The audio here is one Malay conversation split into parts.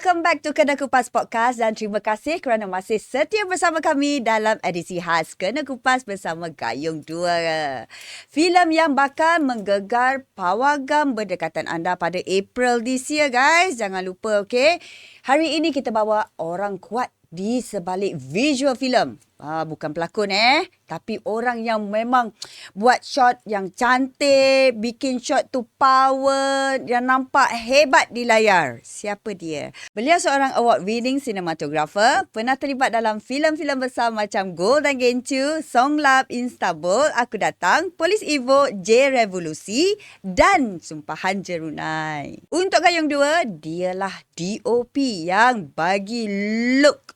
Welcome back to Kena Kupas Podcast dan terima kasih kerana masih setia bersama kami dalam edisi khas Kena Kupas bersama Gayung 2. Filem yang bakal menggegar pawagam berdekatan anda pada April this year, guys. Jangan lupa, okay? Hari ini kita bawa orang kuat di sebalik visual filem. Bukan pelakon tapi orang yang memang buat shot yang cantik, bikin shot tu power, yang nampak hebat di layar. Siapa dia? Beliau seorang award-winning cinematographer, pernah terlibat dalam filem-filem besar macam Golden Gencu, Song Lab, Istanbul, Aku Datang, Polis Evo, J Revolusi dan Sumpahan Jerunai. Untuk Gayung 2, dialah DOP yang bagi look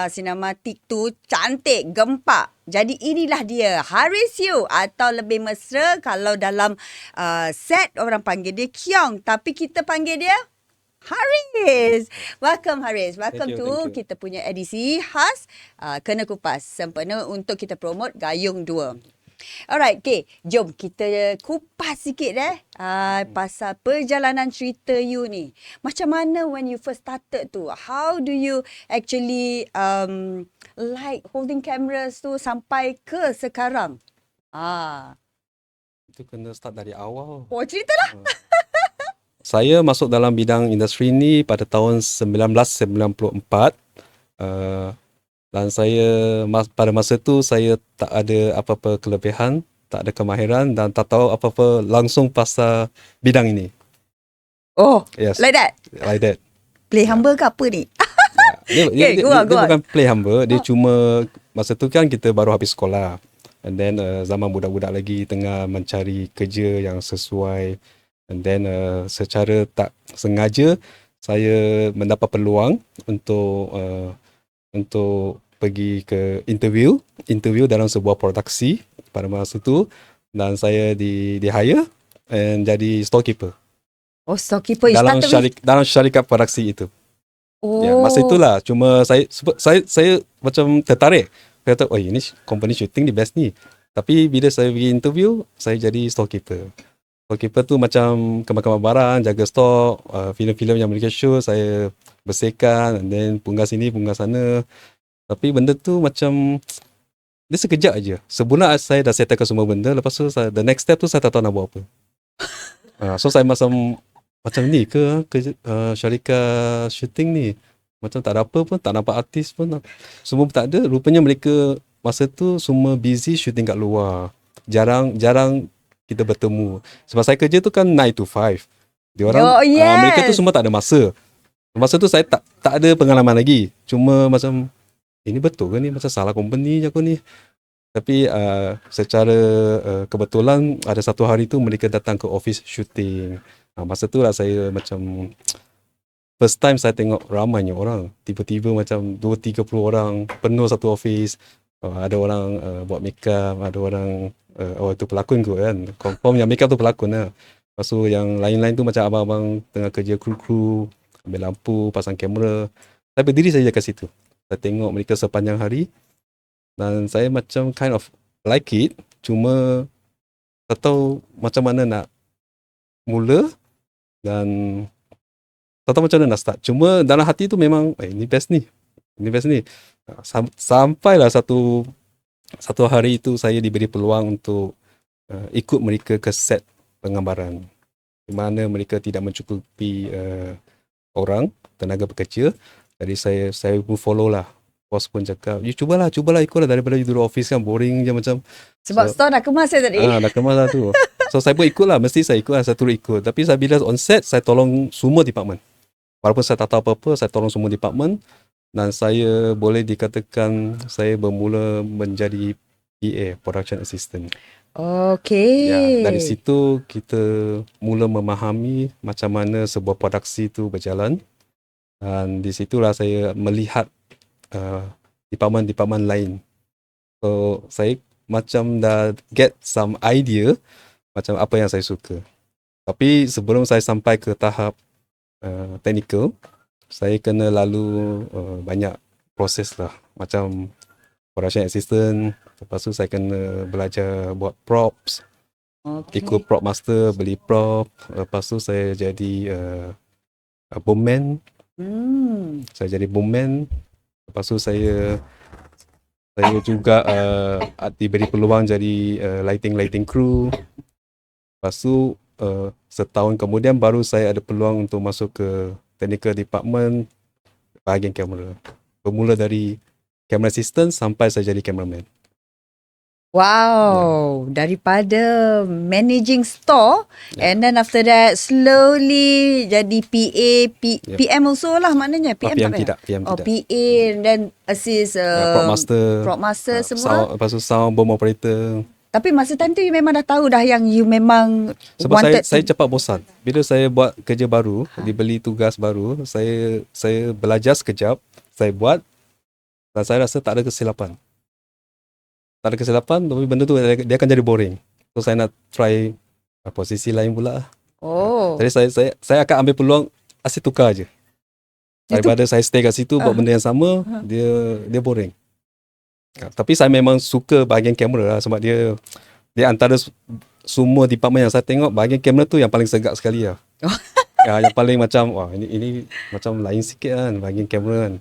sinematik tu cantik, gempak. Jadi inilah dia, Haris Yu, atau lebih mesra kalau dalam set orang panggil dia Kyong, tapi kita panggil dia Haris. Welcome Haris. Welcome to kita punya edisi khas Kena Kupas, sempena untuk kita promote Gayung 2. Alright, okay. Jom kita kupas sikit pasal perjalanan cerita you ni. Macam mana when you first started tu? How do you actually like holding cameras tu sampai ke sekarang? Itu kena start dari awal. Oh, ceritalah. Saya masuk dalam bidang industri ni pada tahun 1994. Dan saya pada masa tu saya tak ada apa-apa kelebihan, tak ada kemahiran dan tak tahu apa-apa langsung pasal bidang ini. Oh, yes. Like that? Like that. Play humble ke apa ni? Dia bukan play humble, dia cuma masa tu kan kita baru habis sekolah. And then zaman budak-budak lagi tengah mencari kerja yang sesuai. And then secara tak sengaja saya mendapat peluang untuk pergi ke interview dalam sebuah produksi pada masa tu, dan saya di hire and jadi storekeeper. Oh, storekeeper dalam syarikat produksi itu. Oh. Ya, masa itulah cuma saya macam tertarik. Saya kata, oh ini company shooting ni best ni. Tapi bila saya pergi interview, saya jadi storekeeper. Storekeeper tu macam kemas-kemas barang, jaga stok, filem-filem yang mereka shoot, saya bersihkan, and then punggah sini, punggah sana. Tapi benda tu macam, dia sekejap aja. Sebulan saya dah settlekan semua benda, lepas tu the next step tu saya tak tahu nak buat apa. So saya macam ni ke syarikat shooting ni. Macam tak ada apa pun, tak nampak artis pun. Semua tak ada. Rupanya mereka masa tu semua busy shooting kat luar. Jarang kita bertemu. Sebab saya kerja tu kan 9 to 5. Mereka tu semua tak ada masa. Masa tu saya tak ada pengalaman lagi. Cuma macam, ini betul ke ni? Macam salah company je aku ni. Tapi secara kebetulan ada satu hari tu mereka datang ke office shooting. Masa tu lah saya macam first time saya tengok ramainya orang. Tiba-tiba macam 2-30 orang penuh satu office. Ada orang buat makeup, ada orang itu pelakon kot kan. Confirm yang makeup tu pelakon lah. Lepas tu yang lain-lain tu macam abang-abang tengah kerja kru-kru, ambil lampu, pasang kamera. Saya berdiri saja kat situ. Saya tengok mereka sepanjang hari dan saya macam kind of like it, cuma tak tahu macam mana nak mula dan tak tahu macam mana nak start. Cuma dalam hati tu memang ini best ni. Sampailah satu hari itu saya diberi peluang untuk ikut mereka ke set penggambaran, di mana mereka tidak mencukupi orang, tenaga pekerja. Jadi saya pun follow lah. Bos pun cakap, you cubalah ikutlah, daripada you duduk office kan boring je macam. Sebab store dah kemas tadi. Dah kemas lah tu. So saya pun ikutlah, mesti saya ikut lah, saya turut ikut. Tapi bila on set, saya tolong semua department. Walaupun saya tak tahu apa-apa, saya tolong semua department. Dan saya boleh dikatakan saya bermula menjadi PA, Production Assistant. Okay. Ya, dari situ kita mula memahami macam mana sebuah produksi tu berjalan. Dan di situlah saya melihat department-department lain. So saya macam dah get some idea macam apa yang saya suka. Tapi sebelum saya sampai ke tahap technical, saya kena lalu banyak proses lah. Macam production assistant, lepas tu saya kena belajar buat props, ikut prop master, beli prop. Lepas tu saya jadi bombman. Saya jadi boomman. Lepas tu saya juga diberi peluang jadi lighting crew. Lepas tu setahun kemudian baru saya ada peluang untuk masuk ke technical department bahagian kamera. Bermula dari camera assistant sampai saya jadi cameraman. Wow, daripada managing store and then after that slowly jadi PA, PM also lah maknanya. PM tak payah? tidak. Oh, PA and then assist prop master semua. Lepas tu sound, bomb operator. Tapi masa time tu you memang dah tahu dah yang you memang Sebab wanted saya cepat bosan. Bila saya buat kerja baru, dibeli tugas baru, saya belajar sekejap, saya buat dan saya rasa tak ada kesilapan. Tapi benda tu dia akan jadi boring. So saya nak try posisi lain pula. Oh. Jadi saya akan ambil peluang asyik tukar je. Daripada saya stay kat situ buat benda yang sama, dia boring. Tapi saya memang suka bahagian kamera lah, sebab dia antara semua department yang saya tengok, bahagian kamera tu yang paling segak sekali lah. Yang paling macam wah ini macam lain sikit kan bahagian kamera kan.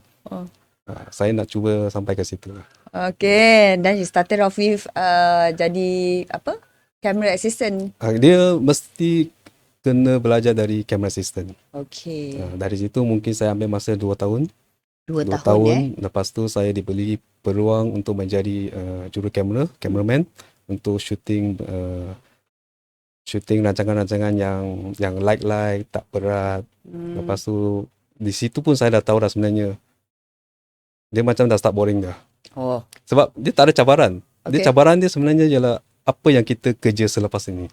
Saya nak cuba sampai ke situ lah. Okay, then you started off with jadi apa? Camera assistant. Dia mesti kena belajar dari camera assistant. Okay. Dari situ mungkin saya ambil masa 2 tahun. 2 tahun. Lepas tu saya diberi peluang untuk menjadi juru cameraman untuk shooting rancangan-rancangan yang light tak berat. Lepas tu di situ pun saya dah tahu dah sebenarnya dia macam dah start boring dah. Oh. Sebab dia tak ada cabaran. Okay. Cabaran dia sebenarnya ialah apa yang kita kerja selepas ini.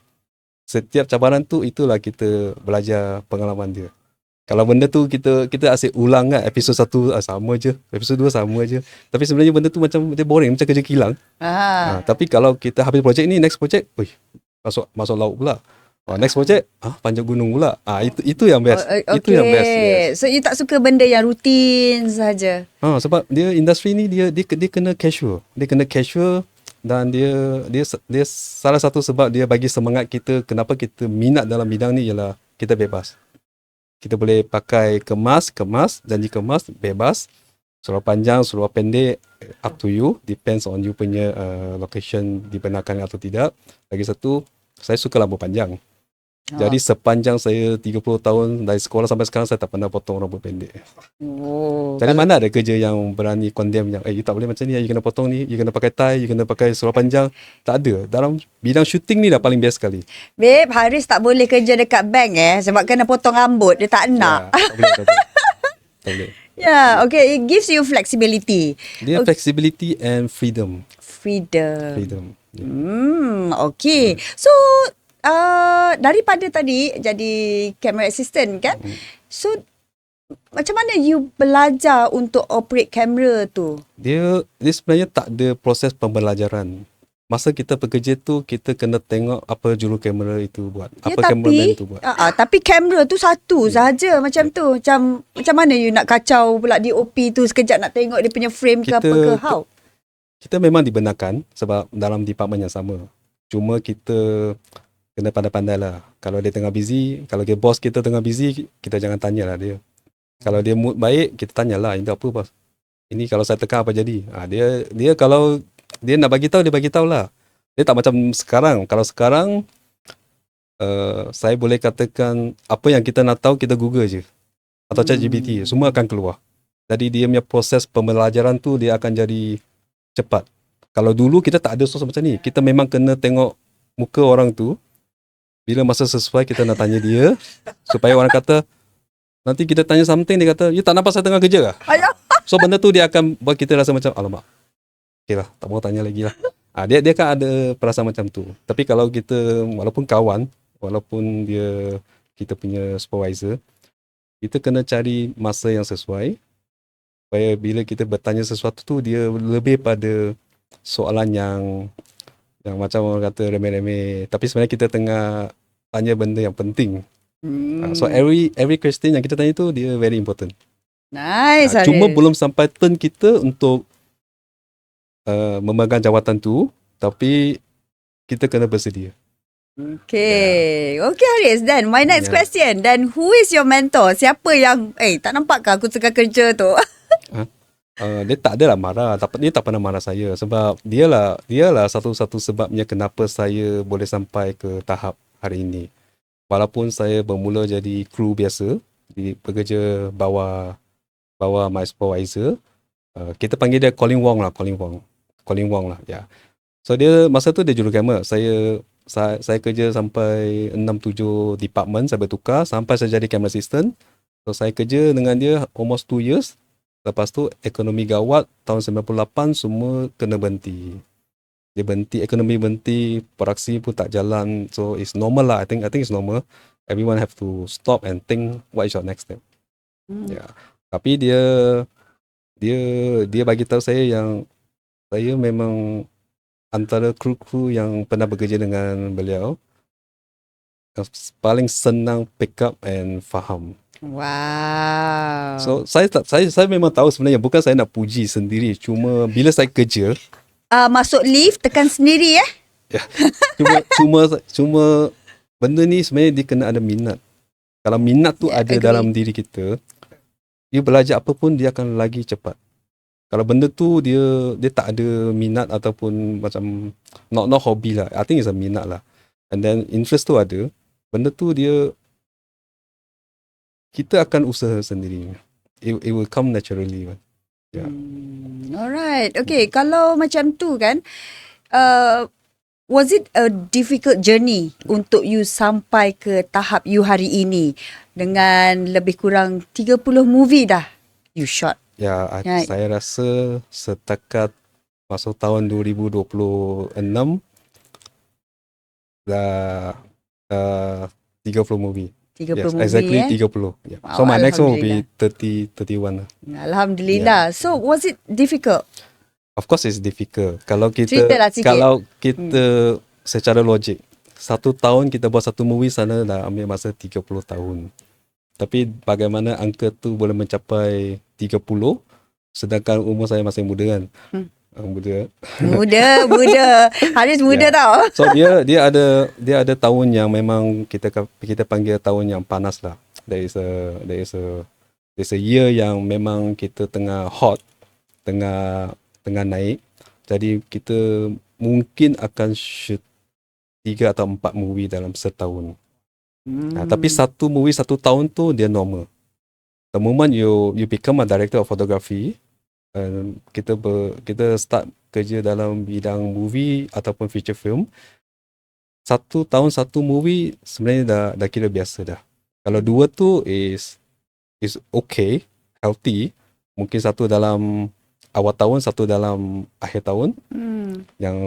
Setiap cabaran tu itulah kita belajar pengalaman dia. Kalau benda tu kita asyik ulang kan, episod 1 sama je, episod 2 sama je. Tapi sebenarnya benda tu macam dia boring, macam kerja kilang. Tapi kalau kita habis projek ni, next projek, masuk laut pula. Next projek, panjat gunung pula. Itu yang best. Okay. Itu yang best. Yes. So you tak suka benda yang rutin saja. Sebab dia industri ni dia kena casual. Dia kena casual dan dia salah satu sebab dia bagi semangat kita, kenapa kita minat dalam bidang ni ialah kita bebas. Kita boleh pakai kemas, janji kemas, bebas. Seluar panjang, seluar pendek, up to you. Depends on you punya location dibenarkan atau tidak. Lagi satu, saya suka rambut panjang. Jadi sepanjang saya 30 tahun dari sekolah sampai sekarang, saya tak pernah potong rambut pendek. Jadi mana ada kerja yang berani condemn yang you tak boleh macam ni, you kena potong ni, you kena pakai tie, you kena pakai seluar panjang. Tak ada. Dalam bidang shooting ni dah paling best sekali. Babe, Haris tak boleh kerja dekat bank sebab kena potong rambut. Dia tak nak. Tak boleh. Yeah, okay. It gives you flexibility. Dia flexibility and freedom. Freedom. Okay. So, daripada tadi jadi camera assistant kan? So, macam mana you belajar untuk operate kamera tu? Dia sebenarnya tak ada proses pembelajaran. Masa kita bekerja tu, kita kena tengok apa juru kamera itu buat. Apa cameraman tu buat. Tapi kamera tu satu saja macam tu. Macam mana you nak kacau pula DOP tu sekejap nak tengok dia punya frame ke apa ke? How? Kita memang dibenarkan sebab dalam department yang sama. Cuma kita kena pandai-pandai lah. Kalau dia tengah busy, kalau dia bos kita tengah busy, kita jangan tanyalah dia. Kalau dia mood baik, kita tanyalah, ini apa bos? Ini kalau saya tekan apa jadi? Dia kalau dia nak bagi tahu, dia bagi tahu lah. Dia tak macam sekarang. Kalau sekarang saya boleh katakan apa yang kita nak tahu, kita Google je. Atau ChatGPT, semua akan keluar. Jadi dia punya proses pembelajaran tu dia akan jadi cepat. Kalau dulu kita tak ada source macam ni. Kita memang kena tengok muka orang tu. Bila masa sesuai kita nak tanya dia supaya orang kata, nanti kita tanya something, dia kata, you tak nampak saya tengah kerja kah? So benda tu dia akan buat kita rasa macam, alamak, okay lah, tak mau tanya lagi lah. Dia akan ada perasaan macam tu. Tapi kalau kita, walaupun kawan, walaupun kita punya supervisor, kita kena cari masa yang sesuai supaya bila kita bertanya sesuatu tu, dia lebih pada soalan yang macam orang kata remeh-remeh, tapi sebenarnya kita tengah tanya benda yang penting. So every question yang kita tanya tu dia very important. Nice. Cuma belum sampai turn kita untuk memegang jawatan tu, tapi kita kena bersedia. Okay. Okay, Haris. Then, my next Yeah. question. Then, who is your mentor? Siapa yang, tak nampak ke aku tengah kerja tu? Dia tak adalah marah, dia tak pernah marah saya sebab dialah satu-satu sebabnya kenapa saya boleh sampai ke tahap hari ini. Walaupun saya bermula jadi kru biasa, bekerja bawah my supervisor, kita panggil dia Colin Wong lah. Ya. So dia masa tu dia jurukamera. Saya kerja sampai 6-7 department, saya bertukar sampai saya jadi camera assistant. So saya kerja dengan dia almost 2 years. Lepas tu ekonomi gawat tahun 98 semua kena berhenti. Dia berhenti, ekonomi berhenti, produksi pun tak jalan. So it's normal lah. I think it's normal. Everyone have to stop and think what is your next step. Yeah. Tapi dia bagi tahu saya yang saya memang antara kru-kru yang pernah bekerja dengan beliau yang paling senang pick up and faham. Wow. So saya memang tahu sebenarnya bukan saya nak puji sendiri, cuma bila saya kerja Masuk lift, tekan sendiri ya, cuma benda ni sebenarnya dia kena ada minat. Kalau minat tu ada agree. dalam diri kita, dia belajar apa pun dia akan lagi cepat. Kalau benda tu dia tak ada minat ataupun macam not hobby lah. I think it's a minat lah. And then interest tu ada, benda tu kita akan usaha sendiri. It will come naturally. Yeah. Alright. Okay, kalau macam tu kan, was it a difficult journey untuk you sampai ke tahap you hari ini dengan lebih kurang 30 movie dah you shot? Ya, Right. saya rasa setakat masuk tahun 2026 dah 30 movie. 30 Yes, movie exactly 30. Yeah. Wow, So my next one will be 31 lah. Alhamdulillah. So was it difficult? Of course it's difficult. Kalau Ceritalah sikit. secara logik, 1 tahun kita buat satu movie sana dah ambil masa 30 tahun. Tapi bagaimana angka tu boleh mencapai 30 sedangkan umur saya masih muda kan? Muda. Muda. Haris muda Yeah. tau. So dia ada tahun yang memang kita panggil tahun yang panas lah. There is a year yang memang kita tengah hot, tengah naik. Jadi kita mungkin akan shoot 3 atau 4 movie dalam setahun. Tapi satu movie 1 tahun tu dia normal. The moment you become a director of photography, kita start kerja dalam bidang movie ataupun feature film, 1 tahun 1 movie sebenarnya dah kira biasa dah. Kalau 2 tu is okay, healthy. Mungkin 1 dalam awal tahun, 1 dalam akhir tahun. Yang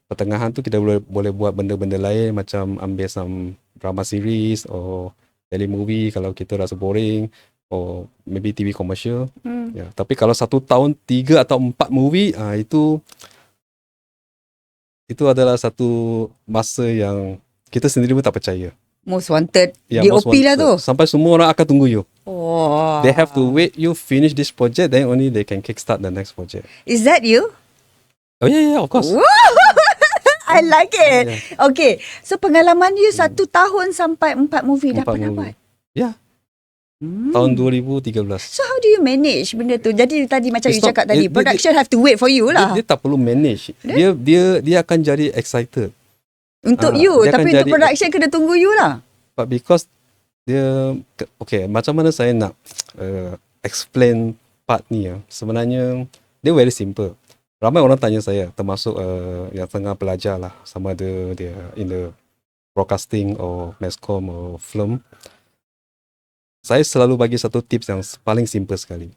pertengahan tu kita boleh buat benda-benda lain macam ambil some drama series or daily movie kalau kita rasa boring, or maybe TV commercial. Ya, tapi kalau 1 tahun 3 atau 4 movie, itu adalah satu masa yang kita sendiri pun tak percaya. Most wanted. Ya, most DOP lah tu. wanted. Sampai semua orang akan tunggu you. Oh. They have to wait you finish this project, then only they can kickstart the next project. Is that you? Oh yeah, of course. I like it. Yeah. Okay. So pengalaman you 1 tahun sampai 4 movie dah 4 pernah movie. buat? Ya. Tahun 2013. So how do you manage benda tu? Jadi tadi macam It's you cakap tadi, dia- production have to wait for you lah. Dia tak perlu manage. Dia akan jadi excited. Untuk you. dia akan Tapi untuk jadi- production kena tunggu you lah. But because okay, macam mana saya nak explain part ni ya. Sebenarnya dia very simple. Ramai orang tanya saya, termasuk yang tengah belajar lah, sama ada dia in the broadcasting or mass comm or film. Saya selalu bagi satu tips yang paling simple sekali.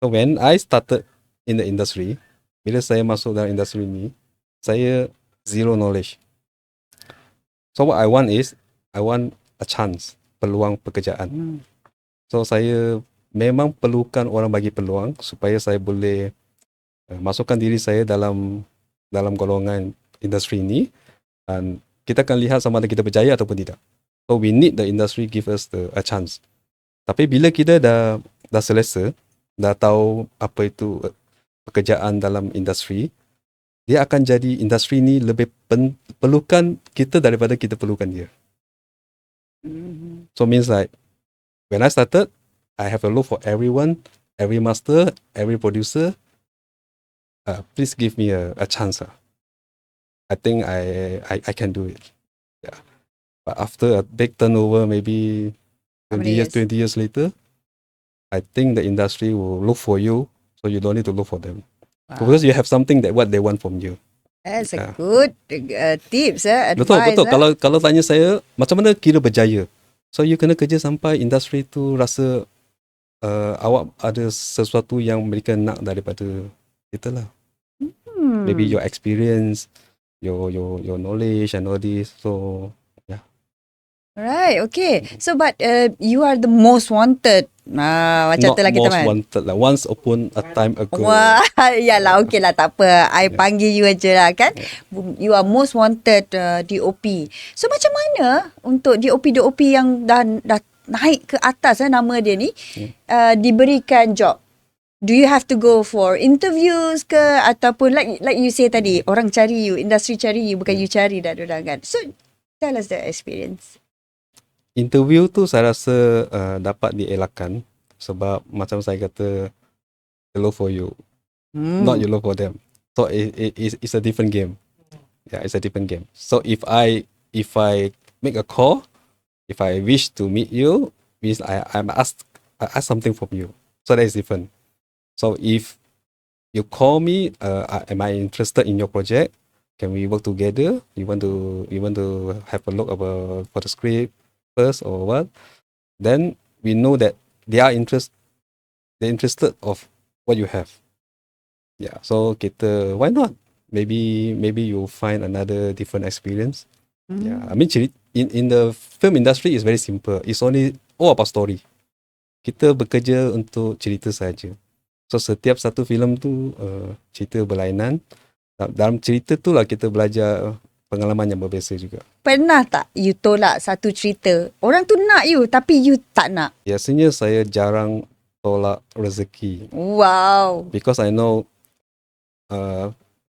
So when I started in the industry, bila saya masuk dalam industri ni, saya zero knowledge. So what I want is, I want a chance, peluang pekerjaan. So saya memang perlukan orang bagi peluang supaya saya boleh masukkan diri saya dalam golongan industri ini, dan kita akan lihat sama ada kita berjaya ataupun tidak. So we need the industry give us a chance. Tapi bila kita dah selesa, dah tahu apa itu pekerjaan dalam industri, dia akan jadi industri ni lebih perlukan kita daripada kita perlukan dia. So means like when I started, I have a look for everyone, every master, every producer. Please give me a chance. I think I can do it. Yeah. But after a big turnover, maybe How many 20 years later, I think the industry will look for you, so you don't need to look for them. Because you have something that what they want from you. That's a Yeah. good tips, Betul, advice. betul. Kalau tanya saya, macam mana kira berjaya? So you kena kerja sampai industri tu rasa awak ada sesuatu yang mereka nak daripada kita lah. Maybe your experience, your knowledge and all this. So yeah. Right, okay. So but you are the most wanted. Macam Not tu lah kita most wanted lah. Once upon a time ago. Wah, yalah, okay lah, tak apa. I panggil you aje lah kan. You are most wanted DOP. So macam mana untuk DOP yang dah naik ke atas nama dia ni diberikan job? Do you have to go for interviews ke ataupun like you say tadi, orang cari you, industri cari you, bukan you cari dah dorang kan. So tell us the experience. Interview tu saya rasa dapat dielakkan sebab macam saya kata, they look for you, not you look for them. So it's a different game. Yeah, it's a different game. So if I make a call, if I wish to meet you, means I ask something from you. So that is different. So if you call me, am I interested in your project? Can we work together? You want to have a look for the script first or what? Then we know that they're interested of what you have. Yeah. So why not? Maybe you find another different experience. Yeah. I mean, in the film industry is very simple. It's only all about story. Kita bekerja untuk cerita saja. So setiap satu filem tu cerita berlainan. Dalam cerita tu lah kita belajar pengalaman yang berbeza juga. Pernah tak you tolak satu cerita? Orang tu nak you tapi you tak nak. Biasanya saya jarang tolak rezeki. Wow. Because I know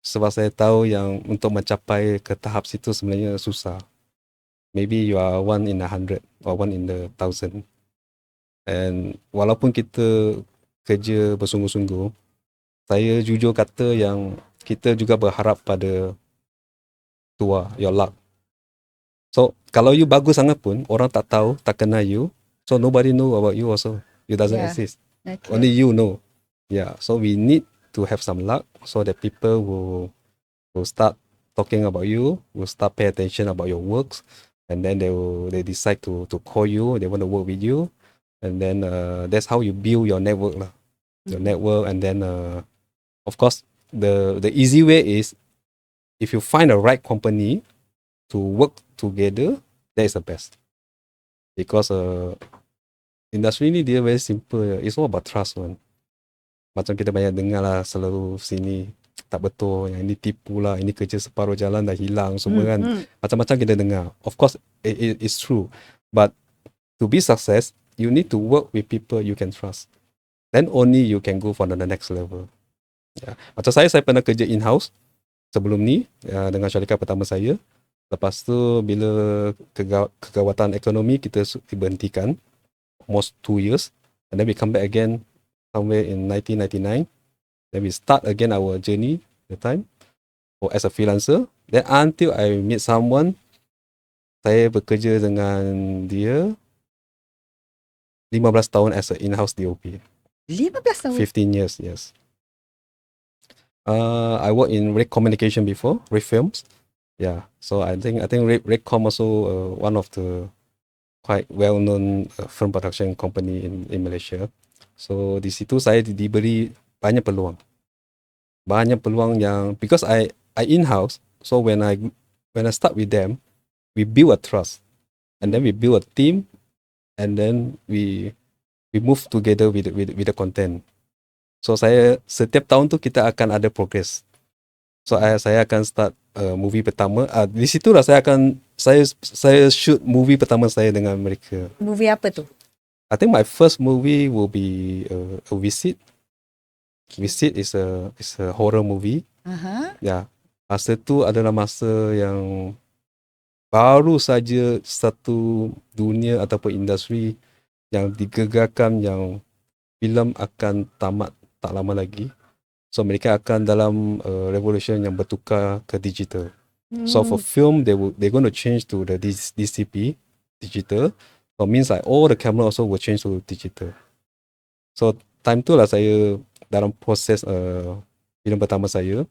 sebab saya tahu yang untuk mencapai ke tahap situ sebenarnya susah. Maybe you are 1 in 100 or 1 in the 1,000. And walaupun kita kerja bersungguh-sungguh, saya jujur kata yang kita juga berharap pada tua, your luck. So kalau you bagus sangat pun, orang tak tahu, tak kenal you, so nobody know about you also. You doesn't exist. Okay. Only you know. Yeah. So we need to have some luck so that people will start talking about you, will start pay attention about your works, and then they decide to call you, they want to work with you. And then that's how you build your network lah. Your network, and then of course the easy way is if you find the right company to work together, that is the best. Because industry ni dia very simple. It's all about trust one. Macam kita banyak dengar lah selalu sini, tak betul, yang ini tipu lah, ini kerja separuh jalan dah hilang semua kan. Macam-macam kita dengar. Of course it's true. But to be success, you need to work with people you can trust. Then only you can go for the next level. Ya. Macam saya pernah kerja in-house sebelum ni dengan syarikat pertama saya. Lepas tu bila kegawatan ekonomi kita diberhentikan almost 2 years, and then we come back again somewhere in 1999. Then we start again our journey the time or as a freelancer. Then until I meet someone, saya bekerja dengan dia 15 tahun as a in-house DOP. 15 tahun? 15 years, yes. I worked in Red Communication before, Red Films. Yeah, so I think Redcom also one of the quite well-known film production company in Malaysia. So di situ saya diberi banyak peluang yang because I in-house. So when I start with them, we build a trust, and then we build a team, and then we move together with the content. So saya setiap tahun tu kita akan ada progress. So saya akan start movie pertama. Di situlah saya shoot movie pertama saya dengan mereka. Movie apa tu? I think my first movie will be a Visit. Visit is a horror movie. Aha. Yeah, Masa tu adalah masa yang baru saja satu dunia ataupun industri yang digegarkan, yang filem akan tamat tak lama lagi. So mereka akan dalam revolution yang bertukar ke digital. So for film, they're going to change to the DCP, digital. So means like all the camera also will change to digital. So time tu lah saya dalam proses filem pertama saya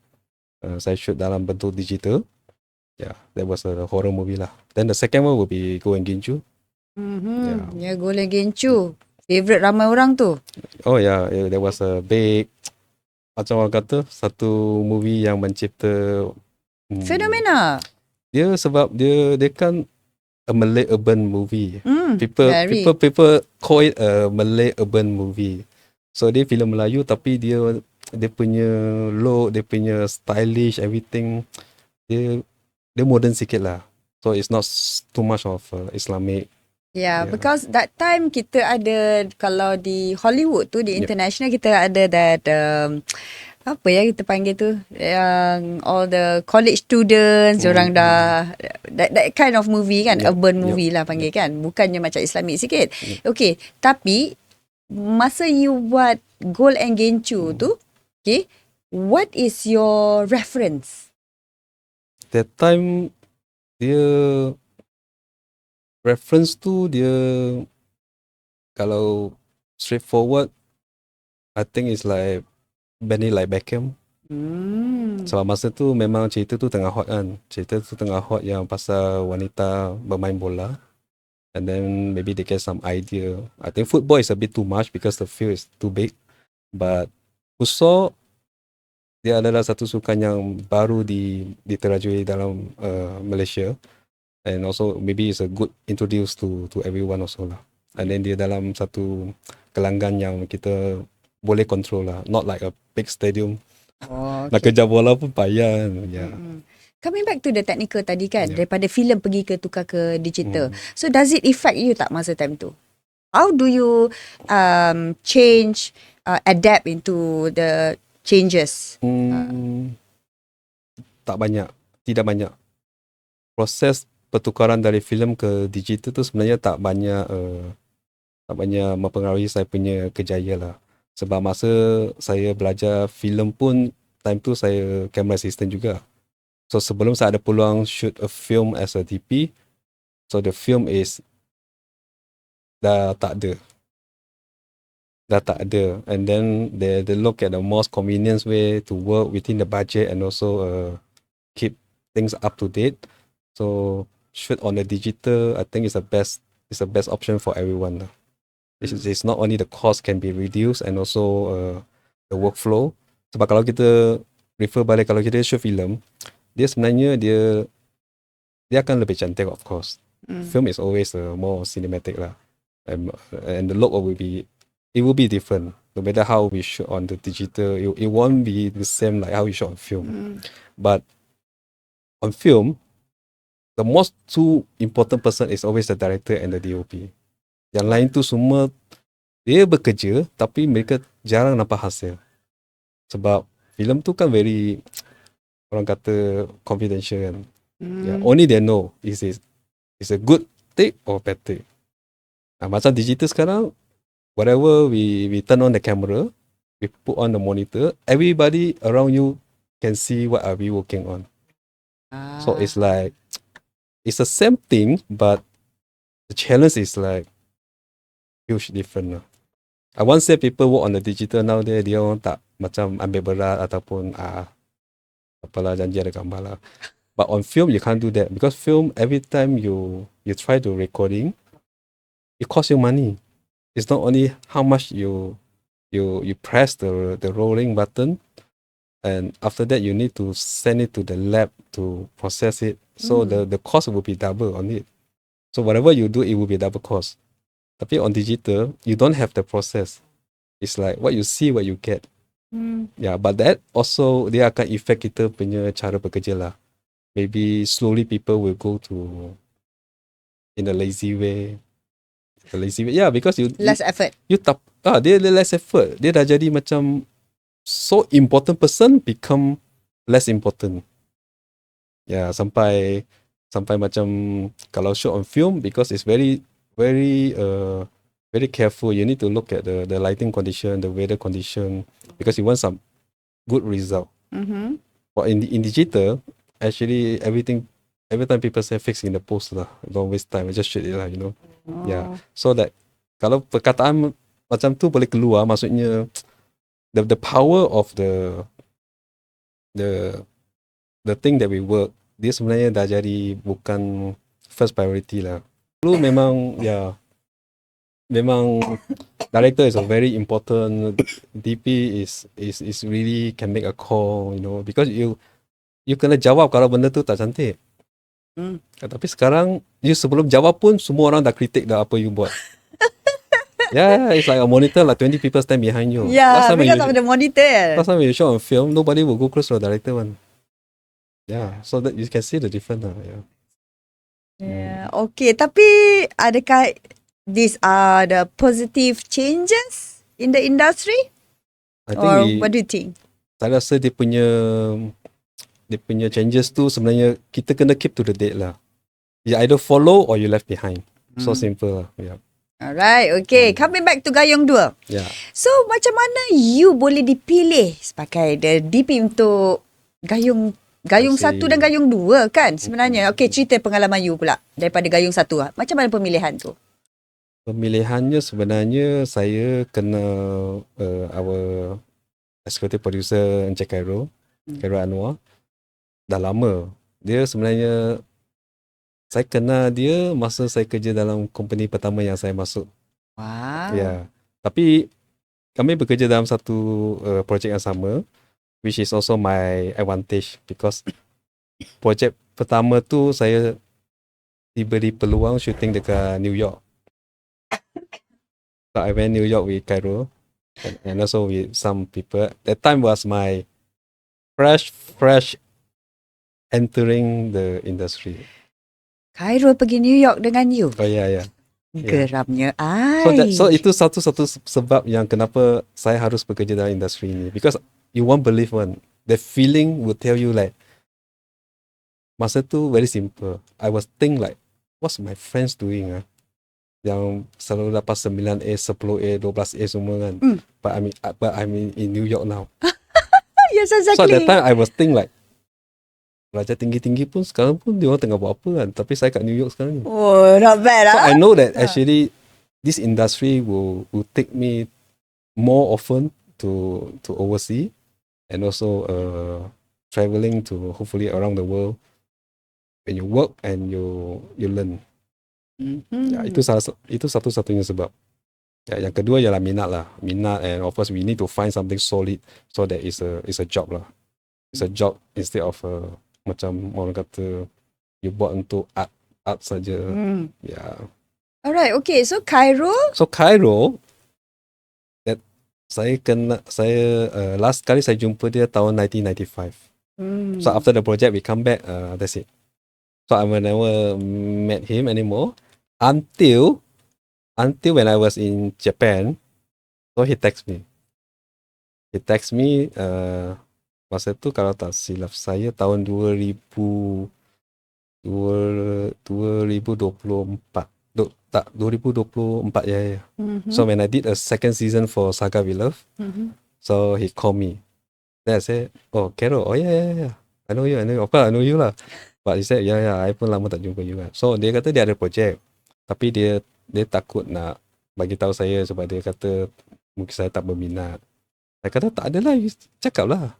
shoot dalam bentuk digital. Yeah, that was a horror movie lah. Then the second one will be Go and Ginju. Ya, Golden Gencu. Favorite ramai orang tu. Oh yeah, there was a big, macam orang kata, satu movie yang mencipta Fenomena. dia sebab dia kan a Malay urban movie. Very. People call it a Malay urban movie. So dia filem Melayu tapi dia punya look, dia punya stylish, everything dia modern sikit lah. So it's not too much of Islamic. Yeah, because that time kita ada, kalau di Hollywood tu, di international, kita ada that apa ya kita panggil tu, yang all the college students, orang dah that kind of movie kan, urban movie lah panggil kan, bukannya macam Islamic sikit. Okay, tapi masa you buat Gold and Gencu tu, okay, what is your reference? That time dia reference tu dia kalau straightforward, I think it's like Benny like Beckham. Sebab masa tu memang cerita tu tengah hot kan. Cerita tu tengah hot yang pasal wanita bermain bola. And then maybe they get some idea. I think football is a bit too much because the field is too big. But futsal dia adalah satu sukan yang baru diterajui dalam Malaysia. And also maybe it's a good introduce to everyone also lah. And then dia dalam satu gelanggang yang kita boleh control lah. Not like a big stadium. Oh, Nak kejar bola pun payah. Yeah. Coming back to the technical tadi kan, daripada filem pergi ke tukar ke digital. So does it affect you tak masa time tu? How do you change, adapt into the changes? Tak banyak. Tidak banyak. Proses pertukaran dari filem ke digital tu sebenarnya tak banyak mempengaruhi saya punya kerjaya lah. Sebab masa saya belajar filem pun, time tu saya camera assistant juga. So sebelum saya ada peluang shoot a film as a DP, so the film is dah tak ada. And then they look at the most convenient way to work within the budget and also keep things up to date. So shoot on the digital, I think is the best option for everyone lah. It's not only the cost can be reduced and also the workflow. Sebab kalau kita refer balik, kalau kita shoot film, dia sebenarnya dia akan lebih cantik of course. Film is always more cinematic lah. And the look will be different. No matter how we shoot on the digital, it won't be the same like how we shoot on film. But on film, the most two important person is always the director and the DOP. Yang lain tu semua dia bekerja tapi mereka jarang nampak hasil. Sebab filem tu kan very, orang kata, confidential kan. Yeah, only they know is a good take or bad take. Macam digital sekarang, whatever we turn on the camera, we put on the monitor, everybody around you can see what are we working on. So it's like, it's the same thing, but the challenge is like huge different lah. I once say people work on the digital now dia orang tak macam ambil berat ataupun apalah janji ada gambar lah. But on film you can't do that because film every time you try to recording, it costs you money. It's not only how much you press the rolling button, and after that you need to send it to the lab to process it. So the cost will be double on it. So whatever you do, it will be double cost. Tapi on digital, you don't have the process. It's like what you see, what you get. Yeah, but that also dia akan affect kita punya cara bekerja lah. Maybe slowly people will go to in a lazy way. Yeah, because less effort. Dia less effort. Dia dah jadi macam so important person become less important. sampai macam kalau shoot on film, because it's very very careful. You need to look at the lighting condition, the weather condition, because you want some good result. Mhm. But in digital, actually every time people say fix in the post lah, don't waste time, just shoot it lah, Yeah. So that kalau perkataan macam tu boleh keluar, maksudnya the power of the thing that we work, dia sebenarnya dah jadi bukan first priority lah. Dulu memang memang director is a very important. DP is really can make a call, because you kena jawab kalau benda tu tak cantik. Tapi sekarang you sebelum jawab pun semua orang dah kritik dah apa you buat. Yeah, it's like a monitor, like 20 people stand behind you. Yeah, because of the monitor. Last time when you show on film, nobody will go close to the director one. Yeah, so that you can see the difference lah. Yeah, okay. Tapi adakah these are the positive changes in the industry? I think Or what do you think? saya rasa dia punya changes tu sebenarnya kita kena keep to the date lah. You either follow or you left behind. So simple lah. Yeah. Alright, okay. Coming back to Gayung 2. Yeah. So, macam mana you boleh dipilih sebagai the DP untuk Gayung I see. 1 dan Gayung 2 kan sebenarnya? Okay, cerita pengalaman you pula daripada Gayung 1. Macam mana pemilihan tu? Pemilihannya sebenarnya saya kena our executive producer Encik Khairul Anwar. Dah lama. Dia sebenarnya saya kenal dia masa saya kerja dalam company pertama yang saya masuk. Wow. Ya. Tapi kami bekerja dalam satu projek yang sama, which is also my advantage, because projek pertama tu saya diberi peluang shooting dekat New York. So I went New York with Khairul and also with some people. That time was my fresh entering the industry. Khairul pergi New York dengan you. Oh ya. Geramnya ai. So itu satu sebab yang kenapa saya harus bekerja dalam industri ini, because you won't believe one. The feeling will tell you like, masa tu very simple. I was think like, what's my friends doing yang selalu dapat 9A, 10A, 12A semua kan. But I'm in New York now. Yes, exactly. So at that time I was think like, pelajar tinggi-tinggi pun sekarang pun dia orang tengah buat apa kan. Tapi saya kat New York sekarang ni. Oh, not bad So I know that actually this industry will take me more often to oversee, and also traveling to hopefully around the world when you work and you learn. Ya, itu satu-satunya sebab. Ya, yang kedua ialah minat, and of course we need to find something solid, so that it's a job lah. It's a job instead of macam orang kata you buat untuk art saja. Yeah. Alright, okay. So Khairul, that saya last kali saya jumpa dia tahun 1995. So after the project we come back, that's it. So I never met him anymore until when I was in Japan. So he text me. Masa tu kalau tak silap saya tahun 2024. 2024 ya. So when I did a second season for Saga We Love, so he called me. Then I said, oh Carol, oh yeah. I know you. Of course I know you lah. But he said, yeah, I pun lama tak jumpa you kan. So dia kata dia ada projek, tapi dia takut nak bagi tahu saya sebab dia kata mungkin saya tak berminat. Saya kata tak adalah, you cakap lah.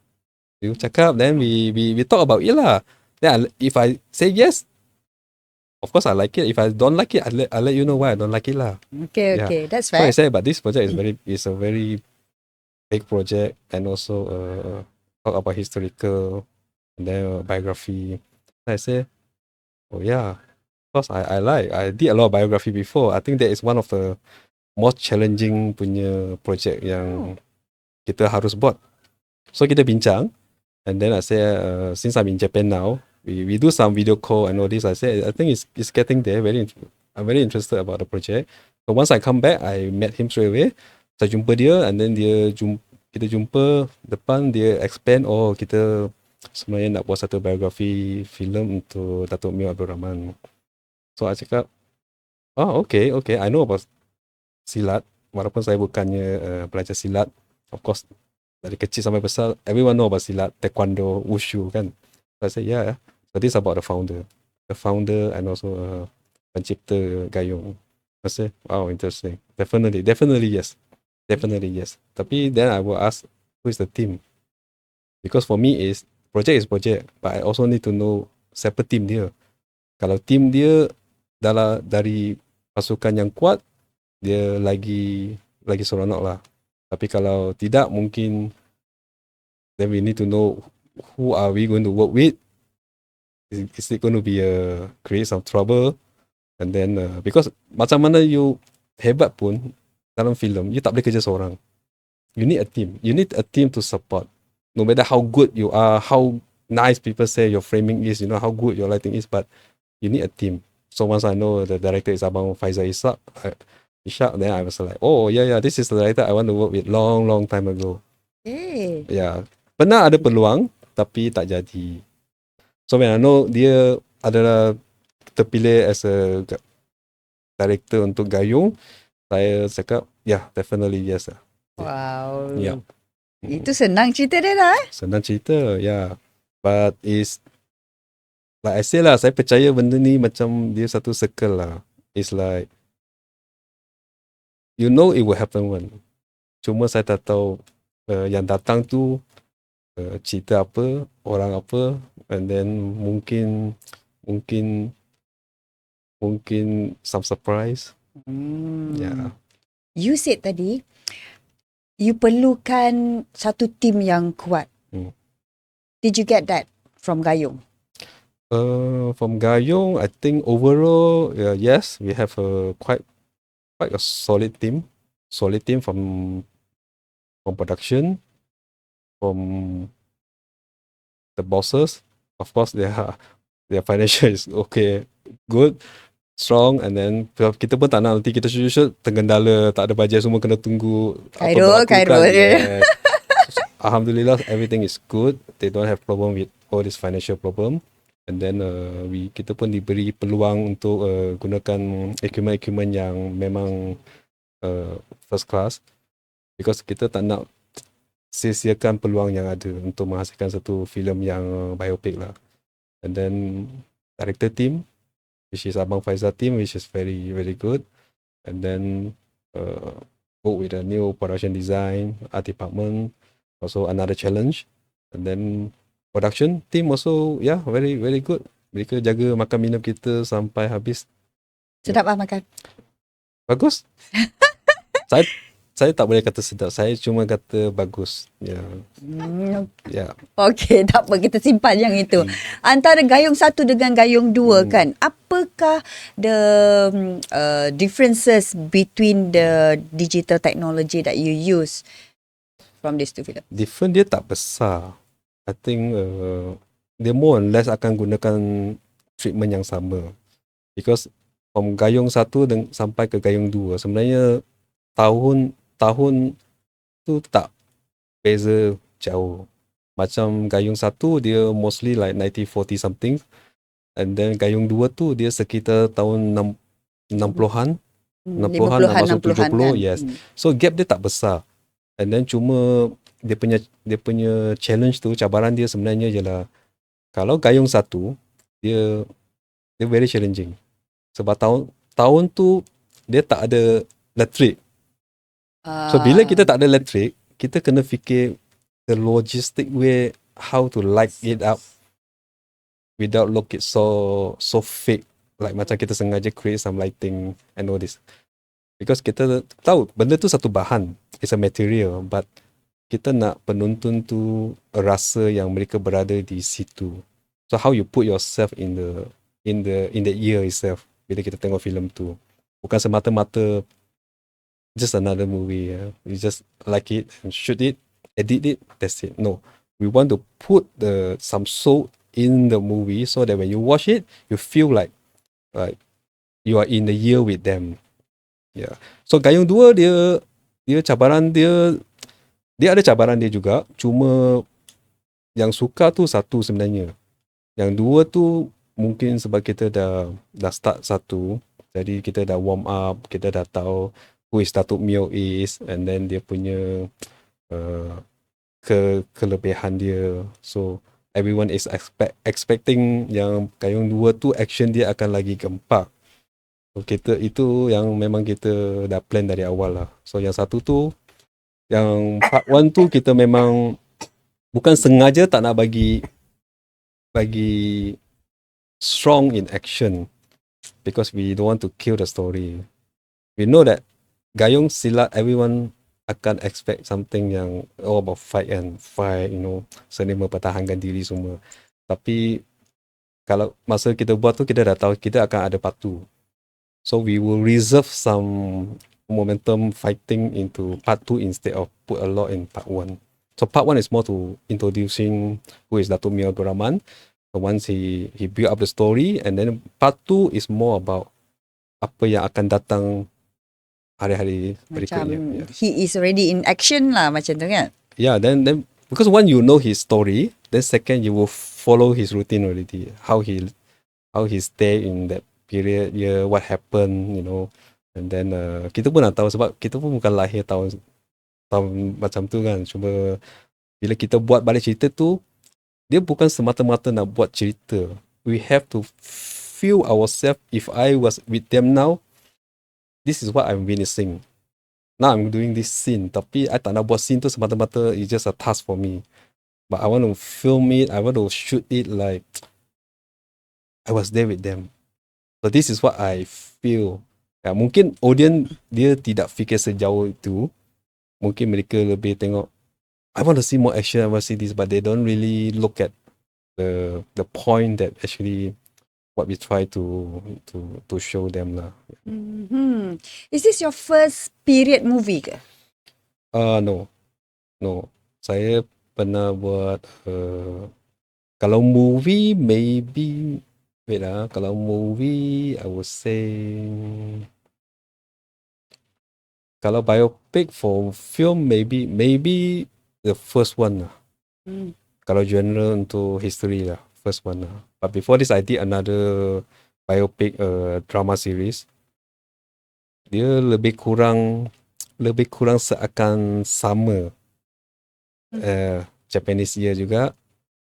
You cakap, then we talk about it lah. Then if I say yes, of course I like it. If I don't like it, I'll let you know why I don't like it lah. Okay, that's So fair. I said, but this project is a very big project, and also talk about historical and then biography. I say, oh yeah, because I did a lot of biography before. I think that is one of the most challenging punya project yang kita harus buat. So kita bincang. And then I say, since I'm in Japan now, we do some video call and all this. I say, I think it's getting there. I'm very interested about the project. So once I come back, I met him straight away. Saya jumpa dia, and then kita jumpa depan, dia expand, kita sebenarnya nak buat satu biografi filem untuk Datuk Mio Abdul Rahman. So I cakap, okay, I know about silat. Walaupun saya bukannya pelajar silat. Of course, dari kecil sampai besar, everyone know about silat, taekwondo, wushu kan. So I said, yeah. So this is about the founder. The founder and also pencipta gayung. I said, wow, interesting. Definitely yes. Tapi then I will ask, who is the team? Because for me project is project, but I also need to know siapa team dia. Kalau team dia dari pasukan yang kuat, dia lagi seronok lah. Tapi kalau tidak, mungkin then we need to know who are we going to work with. Is it going to be create some trouble? And then because macam mana you hebat pun dalam filem, you tak boleh kerja seorang. You need a team. You need a team to support. No matter how good you are, how nice people say your framing is, how good your lighting is, but you need a team. So once I know the director is Abang Faizal Ishak, then I was like, oh yeah, this is the director I want to work with long time ago. Okay. Yeah. Pernah ada peluang, tapi tak jadi. So when I know dia adalah terpilih as a director untuk Gayung, saya cakap, yeah, definitely yes lah. Wow. Yeah. Itu senang cerita dia dah. Senang cerita, yeah. But it's like I say lah, saya percaya benda ni macam dia satu circle lah. It's like you know it will happen one. Cuma saya tak tahu yang datang tu cerita apa, orang apa, and then mungkin some surprise. Yeah. You said tadi you perlukan satu tim yang kuat. Did you get that from Gayung? From Gayung, I think overall, yes, we have quite a solid team from production, from the bosses. Of course, their financial is okay, good, strong, and then kita pun tak nak nanti kita shoot tergendala, tak ada bajet, semua kena tunggu Khairul. Yes. Alhamdulillah, everything is good. They don't have problem with all this financial problem. And then kita pun diberi peluang untuk gunakan equipment yang memang first class, because kita tak nak sia-siakan peluang yang ada untuk menghasilkan satu filem yang biopic lah. And then director team, which is Abang Faizal team, which is very very good. And then work with a new production design, art department, also another challenge. And then production team also, yeah, very very good. Mereka jaga makan minum kita sampai habis. Sedap lah makan. Bagus. saya tak boleh kata sedap. Saya cuma kata bagus. Yeah. Yeah. Okay, tak apa, kita simpan yang itu. Antara Gayung 1 dengan Gayung 2 kan, apakah the differences between the digital technology that you use from these two films? Different dia tak besar. I think dia more or less akan gunakan treatment yang sama. Because from Gayung 1 sampai ke Gayung 2, sebenarnya tahun tu tak beza jauh. Macam Gayung 1 dia mostly like 1940 something, and then Gayung 2 tu dia sekitar tahun 60-an, 60-an masuk 70, kan? Yes. So gap dia tak besar. And then cuma dia punya challenge tu, cabaran dia sebenarnya ialah kalau Gayung 1 dia very challenging. Sebab tahun tu dia tak ada elektrik. So bila kita tak ada elektrik, kita kena fikir the logistic way how to light it up without look it so fake, like macam kita sengaja create some lighting and all this. Because kita tahu benda tu satu bahan, it's a material, but kita nak penonton tu rasa yang mereka berada di situ. So how you put yourself in the ear itself bila kita tengok filem tu. Bukan semata-mata just another movie. You just like it and shoot it, edit it, that's it. No, we want to put some soul in the movie so that when you watch it, you feel like you are in the year with them. Yeah. So Gayung 2 dia cabaran dia ada cabaran dia juga. Cuma yang suka tu satu sebenarnya. Yang dua tu mungkin sebab kita dah start satu, jadi kita dah warm up, kita dah tahu who is Datuk Mio is, and then dia punya uh, kelebihan dia. So everyone is expecting yang Gayung 2 tu action dia akan lagi gempak. So kita itu yang memang kita dah plan dari awal lah. So yang satu tu, yang part 1 tu kita memang bukan sengaja tak nak bagi strong in action, because we don't want to kill the story. We know that Gayung Silat everyone akan expect something yang about fight, seni mempertahankan diri semua. Tapi kalau masa kita buat tu, kita dah tahu kita akan ada part 2. So we will reserve some momentum fighting into part 2 instead of put a lot in part 1. So part 1 is more to introducing who is Datuk Mio Abdul Rahman. So once he build up the story, and then part 2 is more about apa yang akan datang hari-hari berikutnya. Macam he is already in action lah macam tu kan. Yeah, then because one, you know his story, then second, you will follow his routine already. How he stay in that period, what happened, and then kita pun nak tahu sebab kita pun bukan lahir tahun macam tu kan. Cuma bila kita buat balik cerita tu, dia bukan semata-mata nak buat cerita. We have to feel ourselves. If I was with them now, this is what I'm witnessing. Now I'm doing this scene, tapi I tak nak buat scene tu semata-mata it's just a task for me. But I want to film it, I want to shoot it like I was there with them. So this is what I feel. Ya, mungkin audience dia tidak fikir sejauh itu. Mungkin mereka lebih tengok, I want to see more action, I want to see this, but they don't really look at the point that actually what we try to show them lah. Mm-hmm. Is this your first period movie ke? No. Saya pernah buat kalau movie maybe, wait lah, kalau movie I would say, kalau biopic for film maybe the first one lah. Kalau genre untuk history lah, first one lah. But before this I did another biopic drama series. Dia lebih kurang seakan sama. Japanese year juga.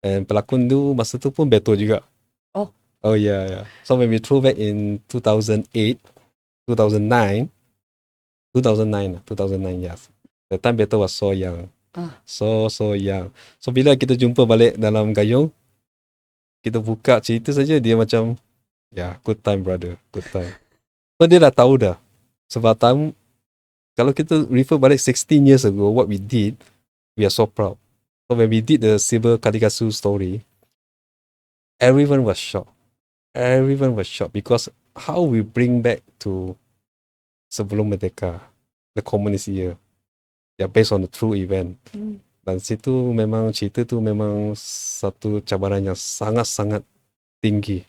And pelakon tu masa tu pun Beto juga. Oh yeah. So when we throw back in 2009, yes. The time Beto was so young. So young. So bila kita jumpa balik dalam Gayung, kita buka cerita saja, dia macam, good time brother, good time. So dia dah tahu dah. Sebab time, kalau kita refer balik 16 years ago, what we did, we are so proud. So when we did the Siber Kadikasu story, everyone was shocked. Everyone was shocked because how we bring back to sebelum Merdeka, the communist year, based on the true event. Dan situ memang cerita tu memang satu cabaran yang sangat-sangat tinggi.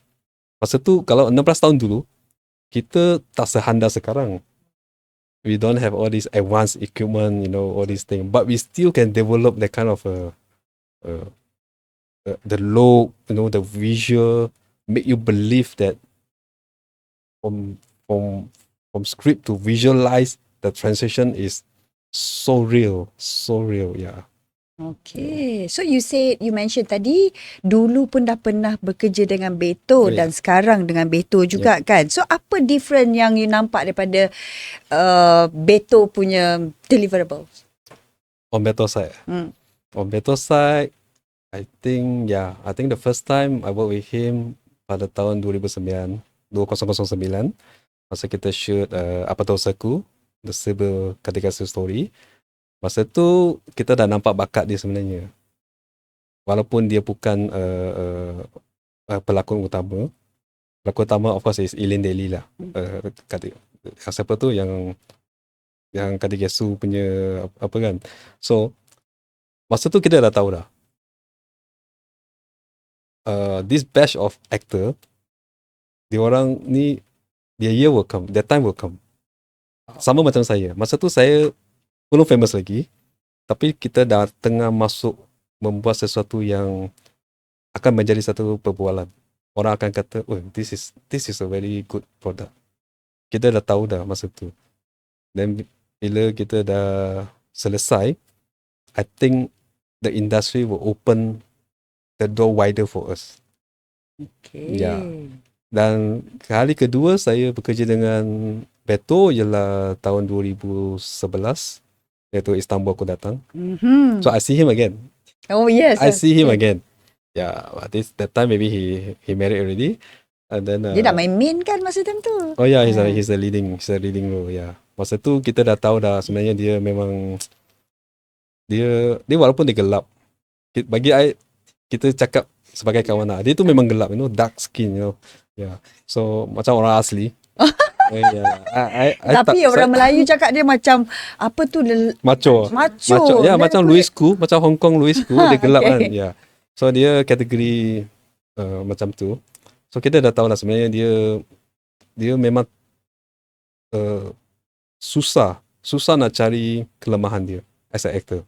Masa tu kalau 16 tahun dulu, kita tak sehandal sekarang. We don't have all these advanced equipment, all these things, but we still can develop that kind of the look, the visual, make you believe that from script to visualize, the transition is so real, yeah. Okay, so you mentioned tadi dulu pun dah pernah bekerja dengan Beto dan sekarang dengan Beto juga kan. So apa different yang you nampak daripada Beto punya deliverables? On Beto side. On Beto side, I think the first time I work with him pada tahun 2009, masa kita shoot Apa Dosaku, The Siber Kadikasu story. Masa tu kita dah nampak bakat dia sebenarnya. Walaupun dia bukan pelakon utama. Pelakon utama of course is Eileen Daly lah. Siapa tu yang Kadikasu punya apa kan. So masa tu kita dah tahu dah. This batch of actor, diorang ni, their year will come, their time will come. Sama macam saya. Masa tu saya belum famous lagi, tapi kita dah tengah masuk membuat sesuatu yang akan menjadi satu perbualan. Orang akan kata, oh, this is a very good product. Kita dah tahu dah masa tu. Dan bila kita dah selesai, I think the industry will open the door wider for us. Okay. Ya. Dan kali kedua saya bekerja dengan Beto ialah tahun 2011, iaitu Istanbul aku datang. Mhm. So I see him again. Oh yes. I see him again. Yeah, but that time maybe he married already. And then Dia dah main kan masa time tu. oh yeah, he's a leading role. Yeah. Masa tu kita dah tahu dah sebenarnya dia memang dia walaupun dia gelap. Bagi I, kita cakap sebagai kawan lah, dia tu memang gelap, dark skin, Yeah. So macam orang asli. Yeah. Tapi orang Melayu cakap dia macam apa tu, macho. Ya, macam Louis Koo, macam Hong Kong Louis Koo, dia gelap kan. Yeah. So dia kategori macam tu. So kita dah tahu lah sebenarnya dia memang susah nak cari kelemahan dia as an actor.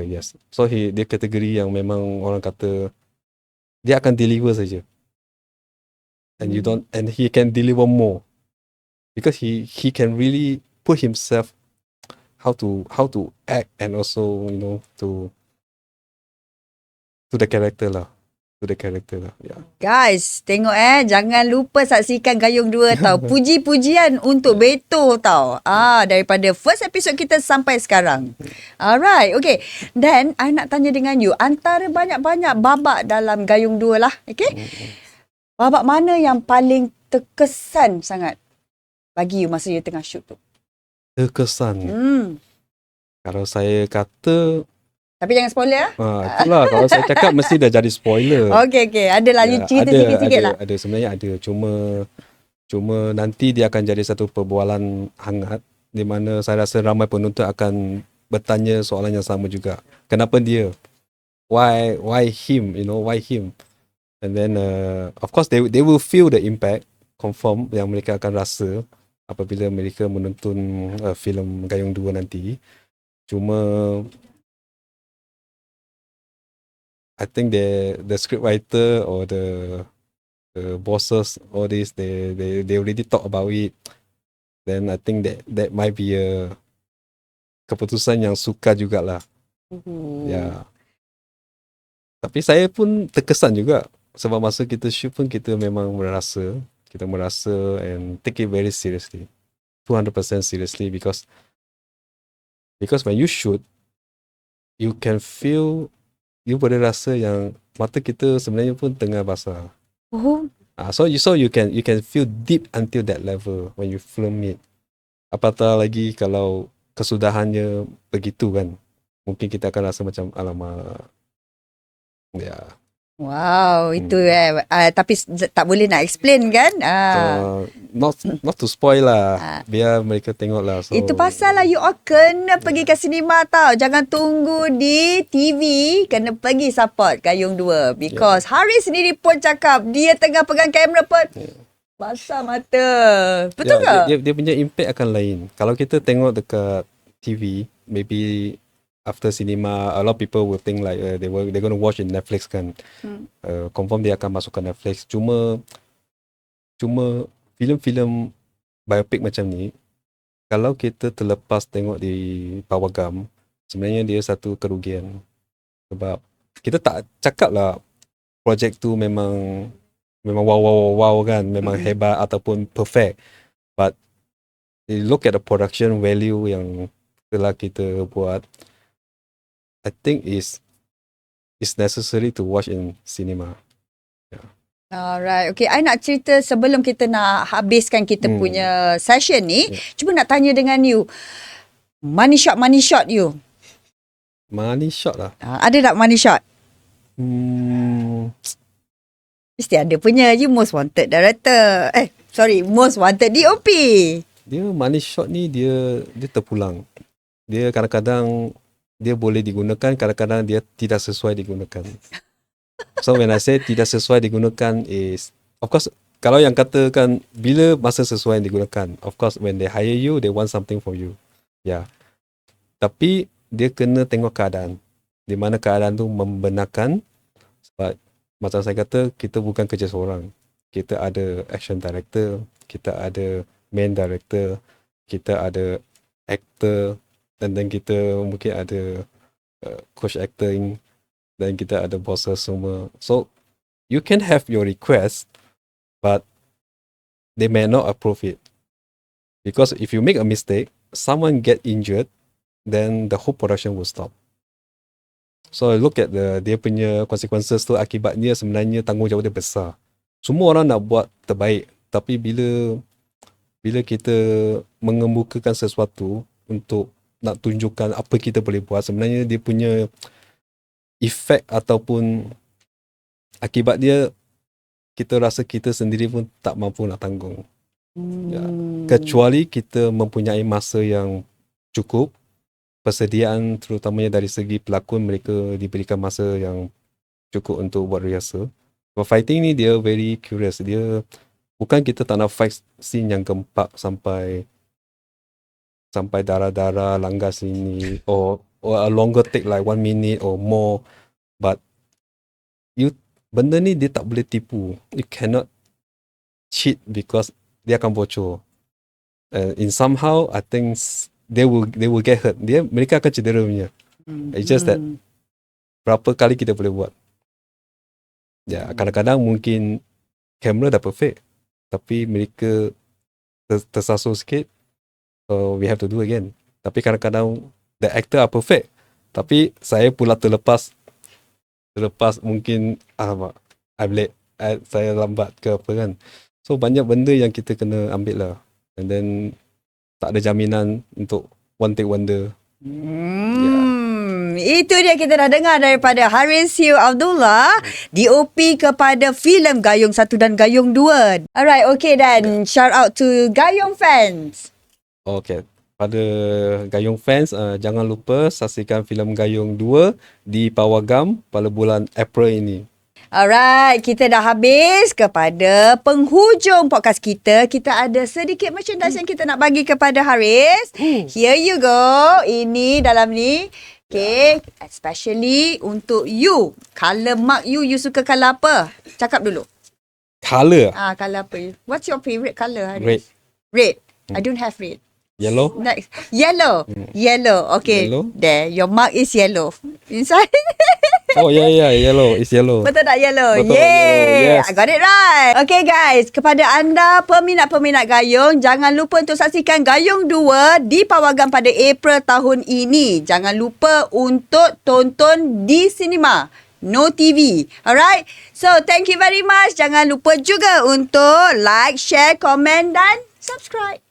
Yes. So dia kategori yang memang orang kata dia akan deliver saja. And and he can deliver more because he can really put himself how to act, and also to the character lah. Yeah. Guys, tengok jangan lupa saksikan Gayung 2 tau. Puji-pujian untuk Beto tau. Daripada first episode kita sampai sekarang. Alright, okay. Then I nak tanya dengan you, antara banyak-banyak babak dalam Gayung 2 lah, okay? Babak mana yang paling terkesan sangat bagi you masa you tengah shoot tu? Terkesan. Kalau saya kata, tapi jangan spoiler ya. Itulah kalau saya cakap mesti dah jadi spoiler. Okay. Adalah you cerita sikit-sikit lah. Ada, sebenarnya ada. Cuma nanti dia akan jadi satu perbualan hangat di mana saya rasa ramai penonton akan bertanya soalan yang sama juga. Kenapa dia? Why him? Why him? And then of course they will feel the impact, confirm yang mereka akan rasa apabila mereka menonton filem Gayung 2 nanti. Cuma I think the scriptwriter or the bosses, all this, they already talk about it. Then I think that might be a keputusan yang suka jugalah. Ya. Tapi saya pun terkesan juga sebab masa kita shoot pun kita memang merasa and take it very seriously. 200% seriously because when you shoot, you can feel, you boleh rasa yang mata kita sebenarnya pun tengah basah. So you can feel deep until that level when you film it. Apatah lagi kalau kesudahannya begitu kan. Mungkin kita akan rasa macam alamak. Ya. Wow, itu tapi tak boleh nak explain kan? Not to spoil lah. Biar mereka tengok lah. So, itu pasal lah you all kena pergi ke sinema tau. Jangan tunggu di TV. Kena pergi support Gayung 2. Because Hari sendiri pun cakap dia tengah pegang kamera pun basah mata. Betul ke? Dia punya impact akan lain. Kalau kita tengok dekat TV, maybe after cinema, a lot of people will think like they're going to watch in Netflix kan. Confirm dia akan masuk ke Netflix. Cuma filem-filem biopic macam ni, kalau kita terlepas tengok di pawagam, sebenarnya dia satu kerugian. Sebab kita tak cakap lah projek tu memang wow kan, memang hebat ataupun perfect. But you look at the production value yang telah kita buat, I think is necessary to watch in cinema. Yeah. Alright, okay. I nak cerita sebelum kita nak habiskan kita punya session ni. Cuba nak tanya dengan you. Money shot you. Money shot lah. Ada tak money shot? Mesti ada punya. You most wanted director. Most wanted DOP. Dia money shot ni dia terpulang. Dia kadang-kadang dia boleh digunakan, kadang-kadang dia tidak sesuai digunakan. So when I say tidak sesuai digunakan is, of course, kalau yang katakan bila masa sesuai digunakan, of course when they hire you, they want something for you. Yeah. Tapi dia kena tengok keadaan. di mana keadaan tu membenarkan. Sebab macam saya kata, kita bukan kerja seorang. Kita ada action director, kita ada main director, kita ada actor, dan then kita mungkin ada coach acting, dan kita ada bosses semua. So you can have your request, but they may not approve it. Because if you make a mistake, someone get injured, then the whole production will stop. So look at dia punya consequences tu, akibatnya sebenarnya tanggungjawab dia besar. Semua orang nak buat terbaik, tapi bila kita mengemukakan sesuatu untuk nak tunjukkan apa kita boleh buat, sebenarnya dia punya efek ataupun akibat dia, kita rasa kita sendiri pun tak mampu nak tanggung. Ya. Kecuali kita mempunyai masa yang cukup, persediaan terutamanya dari segi pelakon, mereka diberikan masa yang cukup untuk buat rehearsal. But fighting ni dia very curious. Dia bukan kita tak nak fight scene yang gempak sampai darah-darah langgar sini, or a longer take like 1 minute or more. But benda ni dia tak boleh tipu. You cannot cheat because dia akan bocor. In somehow I think they will get hurt. Mereka akan cedera punya. It's just that berapa kali kita boleh buat. Ya, kadang-kadang mungkin kamera dah perfect, tapi mereka tersasul sikit, so we have to do again. Tapi kadang-kadang the actor are perfect, tapi saya pula terlepas mungkin saya lambat ke apa kan. So banyak benda yang kita kena ambil lah. And then tak ada jaminan untuk one take wonder. Itu dia, kita dah dengar daripada Haris Hugh Abdullah, DOP kepada filem Gayung 1 dan Gayung 2. Alright, okay then. Shout out to Gayung fans. Okay. Pada Gayung fans, jangan lupa saksikan filem Gayung 2 di Pawagam pada bulan April ini. Alright, kita dah habis kepada penghujung podcast kita. Kita ada sedikit merchandise yang kita nak bagi kepada Haris. Here you go. Ini dalam ni. Okay, especially untuk you. Color mark you suka color apa? Cakap dulu. Color? Color apa? What's your favourite color, Haris? Red. Red. I don't have red. Yellow? Next. Yellow. Yellow. Okay. Yellow? There. Your mark is yellow. Inside. Oh, yeah. Yellow. It's yellow. Betul tak yellow? Betul, Yay! yellow. Yes. I got it right. Okay guys, kepada anda peminat-peminat Gayung, jangan lupa untuk saksikan Gayung 2 di Pawagam pada April tahun ini. Jangan lupa untuk tonton di sinema. No TV. Alright? So, thank you very much. Jangan lupa juga untuk like, share, komen dan subscribe.